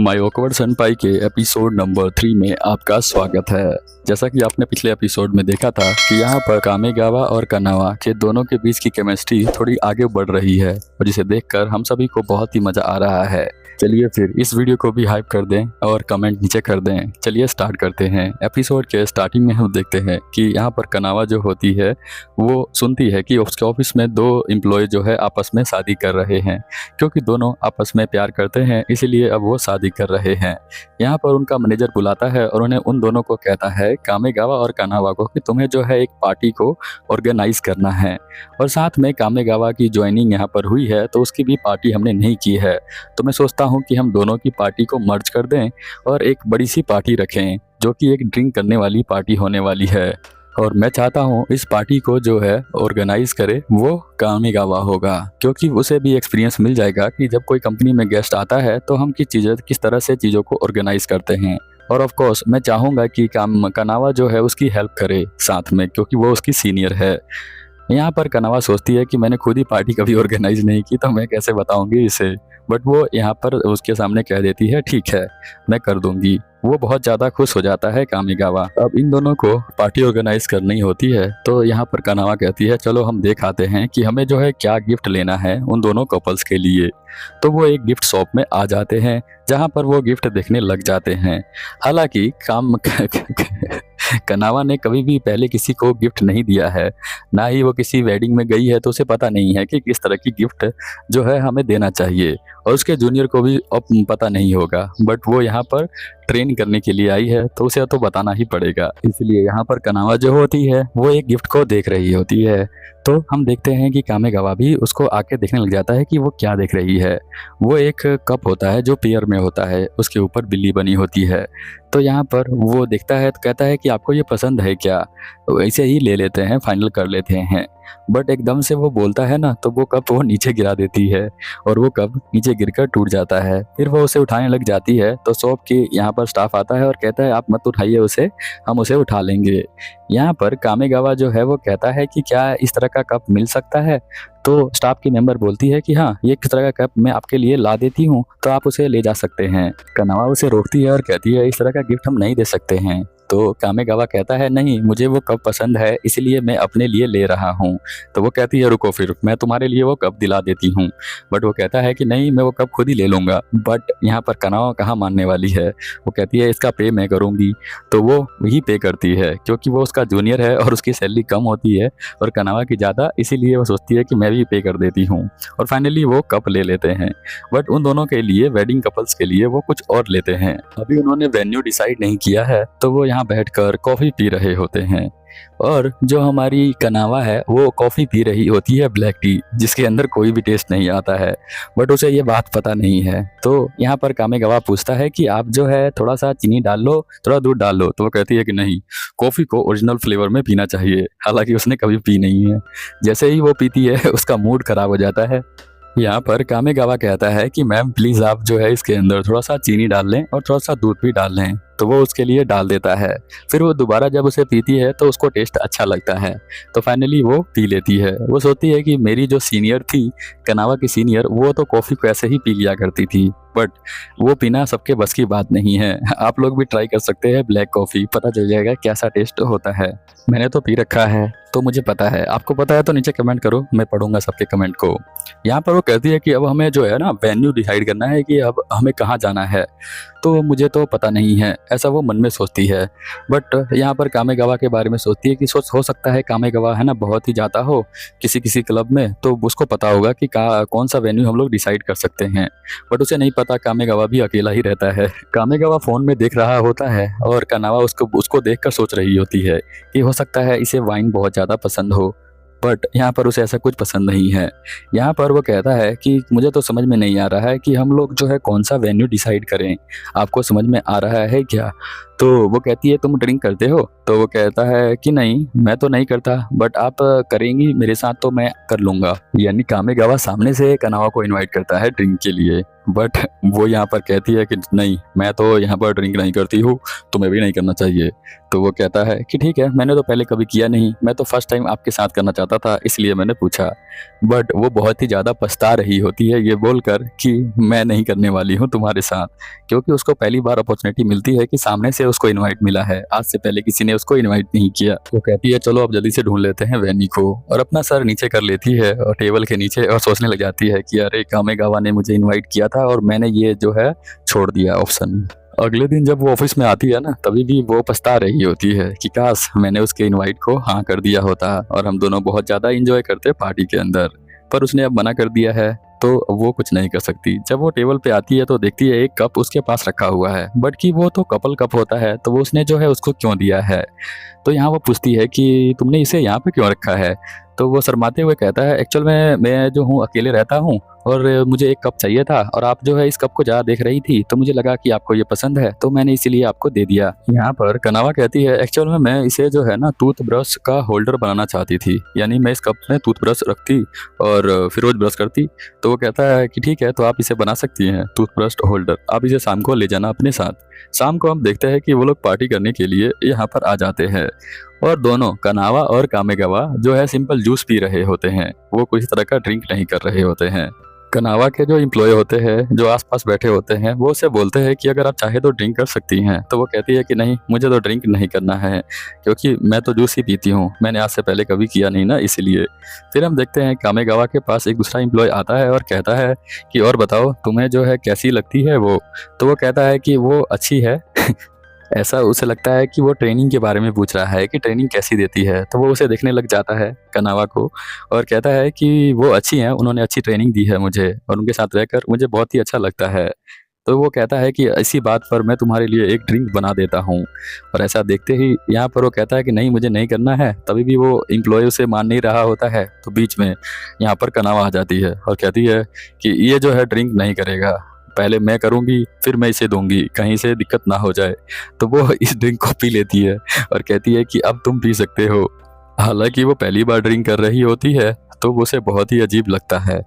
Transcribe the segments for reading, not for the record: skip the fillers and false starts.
My awkward सेनपाई के episode number 3 में आपका स्वागत है। जैसा कि आपने पिछले एपिसोड में देखा था कि यहाँ पर कामेगावा और कनावा के दोनों के बीच की केमिस्ट्री थोड़ी आगे बढ़ रही है और जिसे देखकर हम सभी को बहुत ही मज़ा आ रहा है। चलिए फिर इस वीडियो को भी हाइप कर दें और कमेंट नीचे कर दें। चलिए स्टार्ट करते हैं। एपिसोड के स्टार्टिंग में हम देखते हैं कि यहाँ पर कनावा जो होती है वो सुनती है कि उसके ऑफिस में 2 एम्प्लॉय जो है आपस में शादी कर रहे हैं। क्योंकि दोनों आपस में प्यार करते हैं इसीलिए अब वो शादी कर रहे हैं। यहाँ पर उनका मैनेजर बुलाता है और उन्हें उन दोनों को कहता है कामेगावा और कनावा को कि तुम्हें जो है एक पार्टी को ऑर्गेनाइज करना है और साथ में कामेगावा की ज्वाइनिंग यहाँ पर हुई है तो उसकी भी पार्टी हमने नहीं की है। तो मैं सोचता हूँ कि हम दोनों की पार्टी को मर्ज कर दें और एक बड़ी सी पार्टी रखें जो कि एक ड्रिंक करने वाली पार्टी होने वाली है। और मैं चाहता हूँ इस पार्टी को जो है ऑर्गेनाइज करे वो कामेगावा होगा, क्योंकि उसे भी एक्सपीरियंस मिल जाएगा कि जब कोई कंपनी में गेस्ट आता है तो हम किस तरह से चीज़ों को ऑर्गेनाइज करते हैं। और ऑफ कोर्स मैं चाहूँगा कि कनावा जो है उसकी हेल्प करे साथ में, क्योंकि वो उसकी सीनियर है। यहाँ पर कनावा सोचती है कि मैंने खुद ही पार्टी कभी ऑर्गेनाइज नहीं की तो मैं कैसे बताऊंगी इसे, बट वो यहाँ पर उसके सामने कह देती है ठीक है मैं कर दूंगी। वो बहुत ज़्यादा खुश हो जाता है कामेगावा। अब इन दोनों को पार्टी ऑर्गेनाइज करनी होती है तो यहाँ पर कनावा कहती है चलो हम देख आते हैं कि हमें जो है क्या गिफ्ट लेना है उन दोनों कपल्स के लिए। तो वो एक गिफ्ट शॉप में आ जाते हैं जहाँ पर वो गिफ्ट देखने लग जाते हैं। हालांकि कनावा ने कभी भी पहले किसी को गिफ्ट नहीं दिया है, ना ही वो किसी वेडिंग में गई है, तो उसे पता नहीं है कि किस तरह की गिफ्ट जो है हमें देना चाहिए और उसके जूनियर को भी अब पता नहीं होगा। बट वो यहाँ पर ट्रेन करने के लिए आई है तो उसे तो बताना ही पड़ेगा। इसलिए यहाँ पर कनावा जो होती है वो एक गिफ्ट को देख रही होती है। तो हम देखते हैं कि कामेगावा भी उसको आके देखने लग जाता है कि वो क्या देख रही है। वो एक कप होता है जो पेयर में होता है, उसके ऊपर बिल्ली बनी होती है। तो यहाँ पर वो देखता है तो कहता है कि आपको ये पसंद है क्या, ऐसे ही ले लेते हैं, फाइनल कर लेते हैं। बट एकदम से वो बोलता है ना तो वो कप वो नीचे गिरा देती है और वो कप नीचे गिरकर टूट जाता है। फिर वो उसे उठाने लग जाती है तो शॉप के यहाँ पर स्टाफ आता है और कहता है आप मत उठाइए उसे, हम उसे उठा लेंगे। यहाँ पर कामेगावा जो है वो कहता है कि क्या इस तरह का कप मिल सकता है। तो स्टाफ की मेंबर बोलती है कि हाँ ये किस तरह का कप मैं आपके लिए ला देती हूँ तो आप उसे ले जा सकते हैं। कनावा उसे रोकती है और कहती है इस तरह का गिफ्ट हम नहीं दे सकते हैं। तो कामेगावा कहता है नहीं मुझे वो कप पसंद है इसलिए मैं अपने लिए ले रहा हूँ। तो वो कहती है रुको फिर मैं तुम्हारे लिए वो कप दिला देती हूँ। बट वो कहता है कि नहीं मैं वो कप खुद ही ले लूँगा। बट यहाँ पर कनावा कहाँ मानने वाली है, वो कहती है इसका पे मैं करूँगी। तो वो वही पे करती है क्योंकि वो उसका जूनियर है और उसकी सैलरी कम होती है और कनावा की ज़्यादा, इसीलिए वो सोचती है कि मैं भी पे कर देती हूँ। और फाइनली वो कप ले लेते हैं। बट उन दोनों के लिए, वेडिंग कपल्स के लिए, वो कुछ और लेते हैं। अभी उन्होंने वेन्यू डिसाइड नहीं किया है तो वो यहाँ बैठकर कॉफ़ी पी रहे होते हैं। और जो हमारी कनावा है वो कॉफ़ी पी रही होती है ब्लैक टी, जिसके अंदर कोई भी टेस्ट नहीं आता है, बट उसे ये बात पता नहीं है। तो यहाँ पर कामेगावा पूछता है कि आप जो है थोड़ा सा चीनी डाल लो, थोड़ा दूध डाल लो। तो वो कहती है कि नहीं कॉफ़ी को ओरिजिनल फ्लेवर में पीना चाहिए। हालांकि उसने कभी पी नहीं है। जैसे ही वो पीती है उसका मूड खराब हो जाता है। यहाँ पर कामेगावा कहता है कि मैम प्लीज़ आप जो है इसके अंदर थोड़ा सा चीनी डाल लें और थोड़ा सा दूध भी डाल लें। तो वो उसके लिए डाल देता है। फिर वो दोबारा जब उसे पीती है तो उसको टेस्ट अच्छा लगता है तो फाइनली वो पी लेती है। वो सोचती है कि मेरी जो सीनियर थी, कनावा की सीनियर, वो तो कॉफ़ी को ऐसे ही पी लिया करती थी, बट वो पीना सबके बस की बात नहीं है। आप लोग भी ट्राई कर सकते हैं ब्लैक कॉफ़ी, पता चल जाएगा कैसा टेस्ट होता है। मैंने तो पी रखा है तो मुझे पता है, आपको पता है तो नीचे कमेंट करो, मैं पढ़ूंगा सबके कमेंट को। यहाँ पर वो कहती है कि अब हमें जो है ना वेन्यू डिसाइड करना है कि अब हमें कहाँ जाना है। तो मुझे तो पता नहीं है, ऐसा वो मन में सोचती है। बट यहाँ पर कामेगावा के बारे में सोचती है कि हो सकता है कामेगावा है ना बहुत ही जाता हो किसी क्लब में, तो उसको पता होगा कि कौन सा वेन्यू हम लोग डिसाइड कर सकते हैं। बट उसे नहीं पता कामेगावा भी अकेला ही रहता है। कामेगावा फ़ोन में देख रहा होता है और कनावा उसको देखकर सोच रही होती है कि हो सकता है इसे वाइन बहुत ज़्यादा पसंद हो। बट यहाँ पर उसे ऐसा कुछ पसंद नहीं है। यहाँ पर वो कहता है कि मुझे तो समझ में नहीं आ रहा है कि हम लोग जो है कौन सा वेन्यू डिसाइड करें, आपको समझ में आ रहा है क्या। तो वो कहती है तुम ड्रिंक करते हो? तो वो कहता है कि नहीं, मैं तो नहीं करता, बट आप करेंगी मेरे साथ तो मैं कर लूँगा। यानी कामेगावा सामने से कनावा को इनवाइट करता है ड्रिंक के लिए, बट वो यहाँ पर कहती है कि नहीं, मैं तो यहाँ पर ड्रिंक नहीं करती हूँ, तुम्हें भी नहीं करना चाहिए। तो वो कहता है कि ठीक है, मैंने तो पहले कभी किया नहीं, मैं तो फर्स्ट टाइम आपके साथ करना चाहता था, इसलिए मैंने पूछा। बट वो बहुत ही ज़्यादा पछता रही होती है ये बोलकर कि मैं नहीं करने वाली हूँ तुम्हारे साथ, क्योंकि उसको पहली बार अपॉर्चुनिटी मिलती है कि सामने से उसको इनवाइट मिला है, आज से पहले किसी ने उसको इनवाइट नहीं किया। वो कहती है चलो अब जल्दी से ढूंढ लेते हैं वैनी को, और अपना सर नीचे कर लेती है और टेबल के नीचे, और सोचने लग जाती है कि अरे कामेगावा ने मुझे इनवाइट किया था और मैंने ये जो है छोड़ दिया ऑप्शन। अगले दिन जब वो ऑफिस में आती है ना, तभी भी वो पछता रही होती है कि काश मैंने उसके इनवाइट को हाँ कर दिया होता और हम दोनों बहुत ज़्यादा इंजॉय करते पार्टी के अंदर, पर उसने अब मना कर दिया है तो वो कुछ नहीं कर सकती। जब वो टेबल पे आती है तो देखती है एक कप उसके पास रखा हुआ है, बट कि वो तो कपल कप होता है, तो वो उसने जो है उसको क्यों दिया है। तो यहाँ वो पूछती है कि तुमने इसे यहाँ पे क्यों रखा है। तो वो शर्माते हुए कहता है एक्चुअल में मैं जो हूँ अकेले रहता हूँ और मुझे एक कप चाहिए था, और आप जो है इस कप को ज़्यादा देख रही थी तो मुझे लगा कि आपको ये पसंद है, तो मैंने इसीलिए आपको दे दिया। यहाँ पर कनावा कहती है एक्चुअल में मैं इसे जो है ना टूथब्रश का होल्डर बनाना चाहती थी, यानी मैं इस कप में टूथब्रश रखती और फिर रोज ब्रश करती। तो वो कहता है कि ठीक है, तो आप इसे बना सकती हैं टूथब्रश होल्डर, आप इसे शाम को ले जाना अपने साथ। शाम को हम देखते हैं कि वो लोग पार्टी करने के लिए यहाँ पर आ जाते हैं, और दोनों कनावा और कामेगावा जो है सिंपल जूस पी रहे होते हैं, वो किसी तरह का ड्रिंक नहीं कर रहे होते हैं। कनावा के जो एम्प्लॉय होते हैं जो आसपास बैठे होते हैं वो उसे बोलते हैं कि अगर आप चाहे तो ड्रिंक कर सकती हैं, तो वो कहती है कि नहीं, मुझे तो ड्रिंक नहीं करना है, क्योंकि मैं तो जूस ही पीती हूँ, मैंने आज से पहले कभी किया नहीं ना, इसलिए। फिर हम देखते हैं कामेगावा के पास एक दूसरा एम्प्लॉय आता है और कहता है कि और बताओ तुम्हें जो है कैसी लगती है वो। तो वो कहता है कि वो अच्छी है। ऐसा उसे लगता है कि वो ट्रेनिंग के बारे में पूछ रहा है कि ट्रेनिंग कैसी देती है, तो वो उसे देखने लग जाता है कनावा को और कहता है कि वो अच्छी हैं, उन्होंने अच्छी ट्रेनिंग दी है मुझे और उनके साथ रहकर मुझे बहुत ही अच्छा लगता है। तो वो कहता है कि इसी बात पर मैं तुम्हारे लिए एक ड्रिंक बना देता हूँ, और ऐसा देखते ही यहाँ पर वो कहता है कि नहीं, मुझे नहीं करना है। तभी भी वो एम्प्लॉय उसे मान नहीं रहा होता है, तो बीच में यहाँ पर कनावा आ जाती है और कहती है कि ये जो है ड्रिंक नहीं करेगा, पहले मैं करूँगी फिर मैं इसे दूंगी, कहीं से दिक्कत ना हो जाए। तो वो इस ड्रिंक को पी लेती है और कहती है कि अब तुम पी सकते हो। हालांकि वो पहली बार ड्रिंक कर रही होती है तो उसे बहुत ही अजीब लगता है,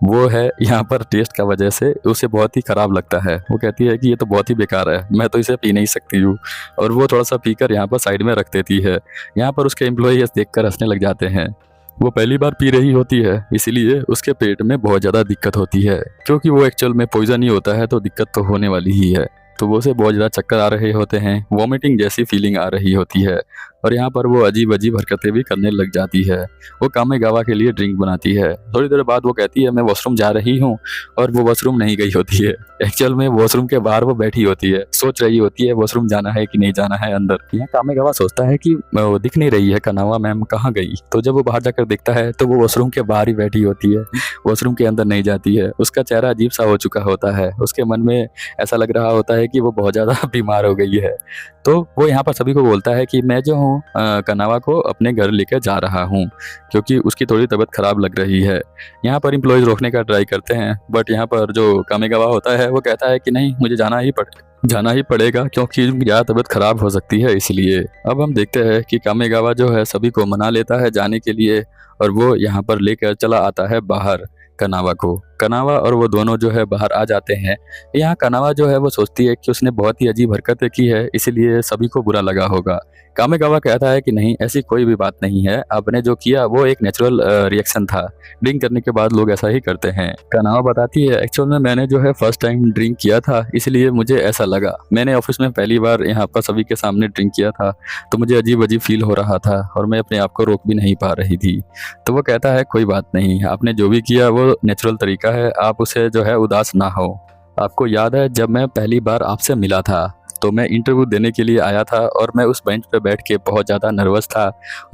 वो है यहाँ पर टेस्ट का वजह से उसे बहुत ही ख़राब लगता है। वो कहती है कि ये तो बहुत ही बेकार है, मैं तो इसे पी नहीं सकती हूँ, और वो थोड़ा सा पीकर यहाँ पर साइड में रख देती है। यहाँ पर उसके एम्प्लॉयज़ देखकर हंसने लग जाते हैं। वो पहली बार पी रही होती है, इसीलिए उसके पेट में बहुत ज़्यादा दिक्कत होती है, क्योंकि वो एक्चुअल में पॉइजन ही होता है, तो दिक्कत तो होने वाली ही है। तो वो उसे बहुत ज़्यादा चक्कर आ रहे होते हैं, वॉमिटिंग जैसी फीलिंग आ रही होती है, और यहाँ पर वो अजीब अजीब हरकतें भी करने लग जाती है। वो कामेगावा के लिए ड्रिंक बनाती है। थोड़ी देर बाद वो कहती है मैं वॉशरूम जा रही हूँ, और वो वॉशरूम नहीं गई होती है। एक्चुअल में वॉशरूम के बाहर वो बैठी होती है, सोच रही होती है वॉशरूम जाना है कि नहीं जाना है अंदर। यहाँ कामेगावा सोचता है कि वो दिख नहीं रही है कनावा मैम कहाँ गई। तो जब वो बाहर जाकर देखता है तो वो वॉशरूम के बाहर ही बैठी होती है, वॉशरूम के अंदर नहीं जाती है। उसका चेहरा अजीब सा हो चुका होता है, उसके मन में ऐसा लग रहा होता है कि वो बहुत ज़्यादा बीमार हो गई है। तो वो यहाँ पर सभी को बोलता है कि मैं जो हूँ कनावा को अपने घर लेकर जा रहा हूँ, क्योंकि उसकी थोड़ी तबीयत खराब लग रही है। यहाँ पर एम्प्लॉयज़ रोकने का ट्राई करते हैं, बट यहाँ पर जो कामेगावा होता है वो कहता है कि नहीं, मुझे जाना ही पड़ेगा, क्योंकि ज़्यादा तबीयत खराब हो सकती है, इसलिए। अब हम देखते हैं कि कामेगावा जो है सभी को मना लेता है जाने के लिए, और वो यहाँ पर लेकर चला आता है बाहर कनावा को। कनावा और वो दोनों जो है बाहर आ जाते हैं। यहाँ कनावा जो है वो सोचती है कि उसने बहुत ही अजीब हरकतें की है, इसलिए सभी को बुरा लगा होगा। कामेगावा कहता है कि नहीं, ऐसी कोई भी बात नहीं है, आपने जो किया वो एक नेचुरल रिएक्शन था, ड्रिंक करने के बाद लोग ऐसा ही करते हैं। कनावा बताती है एक्चुअल में मैंने जो है फर्स्ट टाइम ड्रिंक किया था, इसलिए मुझे ऐसा लगा। मैंने ऑफिस में पहली बार यहाँ पर सभी के सामने ड्रिंक किया था, तो मुझे अजीब अजीब फील हो रहा था और मैं अपने आप को रोक भी नहीं पा रही थी। तो वो कहता है कोई बात नहीं, आपने जो भी किया वो नेचुरल तरीका है, आप उसे जो है उदास ना हो। आपको याद है जब मैं पहली बार आपसे मिला था तो मैं इंटरव्यू देने के लिए आया था, और मैं उस बेंच पे बैठ के बहुत ज़्यादा नर्वस था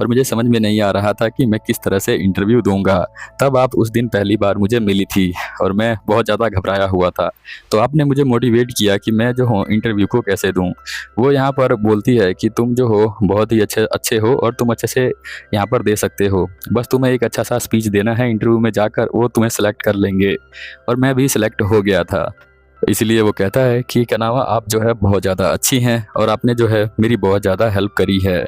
और मुझे समझ में नहीं आ रहा था कि मैं किस तरह से इंटरव्यू दूंगा। तब आप उस दिन पहली बार मुझे मिली थी और मैं बहुत ज़्यादा घबराया हुआ था, तो आपने मुझे मोटिवेट किया कि मैं जो हूँ इंटरव्यू को कैसे दूँ। वो यहाँ पर बोलती है कि तुम जो हो बहुत ही अच्छे हो और तुम अच्छे से यहाँ पर दे सकते हो, बस तुम्हें एक अच्छा सा स्पीच देना है इंटरव्यू में जाकर, वो तुम्हें सेलेक्ट कर लेंगे। और मैं भी सिलेक्ट हो गया था। इसलिए वो कहता है कि कनावा आप जो है बहुत ज़्यादा अच्छी हैं और आपने जो है मेरी बहुत ज़्यादा हेल्प करी है।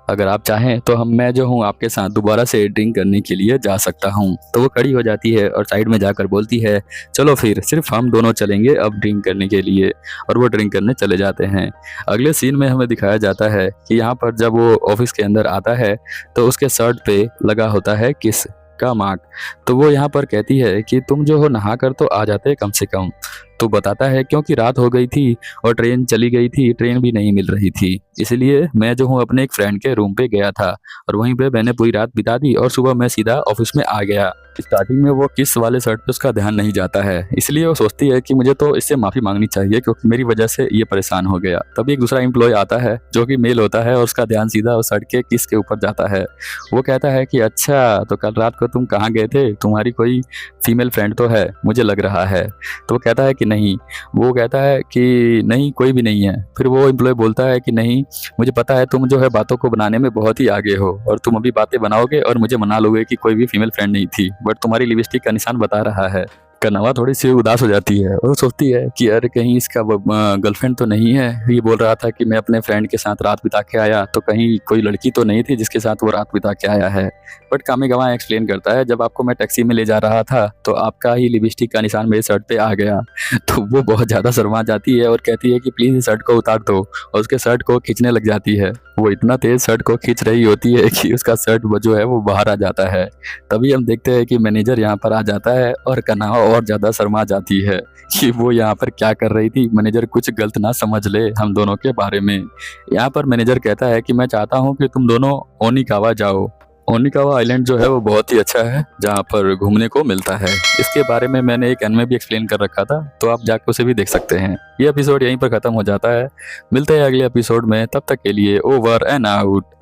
अगर आप चाहें तो मैं जो हूँ आपके साथ दोबारा से ड्रिंक करने के लिए जा सकता हूँ। तो वो खड़ी हो जाती है और साइड में जाकर बोलती है, चलो फिर सिर्फ हम दोनों चलेंगे अब ड्रिंक करने के लिए। और वो ड्रिंक करने चले जाते हैं। अगले सीन में हमें दिखाया जाता है कि यहाँ पर जब वो ऑफिस के अंदर आता है तो उसके शर्ट पे लगा होता है किस का मार्क। तो वो यहाँ पर कहती है कि तुम जो हो नहा कर तो आ जाते कम से कम। तो बताता है क्योंकि रात हो गई थी और ट्रेन चली गई थी, ट्रेन भी नहीं मिल रही थी, इसलिए मैं जो हूँ अपने एक फ्रेंड के रूम पे गया था और वहीं पे मैंने पूरी रात बिता दी और सुबह मैं सीधा ऑफिस में आ गया। स्टार्टिंग में वो किस वाले शर्ट पे उसका ध्यान नहीं जाता है, इसलिए वो सोचती है कि मुझे तो इससे माफ़ी मांगनी चाहिए क्योंकि मेरी वजह से ये परेशान हो गया। तभी एक दूसरा एम्प्लॉय आता है जो कि मेल होता है और उसका ध्यान सीधा उस शर्ट के किस के ऊपर जाता है। वो कहता है कि अच्छा तो कल रात को तुम कहाँ गए थे, तुम्हारी कोई फीमेल फ्रेंड तो है मुझे लग रहा है। तो वो कहता है कि नहीं। वो कहता है कि नहीं कोई भी नहीं है। फिर वो एम्प्लॉय बोलता है कि नहीं मुझे पता है तुम जो है बातों को बनाने में बहुत ही आगे हो और तुम अभी बातें बनाओगे और मुझे मना लोगे कि कोई भी फीमेल फ्रेंड नहीं थी, बट तुम्हारी लिपस्टिक का निशान बता रहा है। कनवा थोड़ी सी उदास हो जाती है और सोचती है कि अरे कहीं इसका गर्लफ्रेंड तो नहीं है। ये बोल रहा था कि मैं अपने फ्रेंड के साथ रात बिता के आया, तो कहीं कोई लड़की तो नहीं थी जिसके साथ वो रात बिता के आया है। बट कामेगवा एक्सप्लेन करता है जब आपको मैं टैक्सी में ले जा रहा था तो आपका ही लिपस्टिक का निशान मेरे शर्ट पे आ गया। तो वो बहुत ज़्यादा शर्मा जाती है और कहती है कि प्लीज़ इस शर्ट को उतार दो और उसके शर्ट को खींचने लग जाती है। वो इतना तेज़ शर्ट को खींच रही होती है कि उसका शर्ट जो है वो बाहर आ जाता है। तभी हम देखते हैं कि मैनेजर यहाँ पर आ जाता है और कन्हा और ज़्यादा शर्मा जाती है कि वो यहाँ पर क्या कर रही थी, मैनेजर कुछ गलत ना समझ ले हम दोनों के बारे में। यहाँ पर मैनेजर कहता है कि मैं चाहता हूँ कि तुम दोनों ओनिकावा जाओ। ओनिकावा आइलैंड जो है वो बहुत ही अच्छा है जहाँ पर घूमने को मिलता है। इसके बारे में मैंने एक एनिमे भी एक्सप्लेन कर रखा था, तो आप जाकर उसे भी देख सकते हैं। ये एपिसोड यहीं पर ख़त्म हो जाता है। मिलते हैं अगले एपिसोड में, तब तक के लिए ओवर एंड आउट।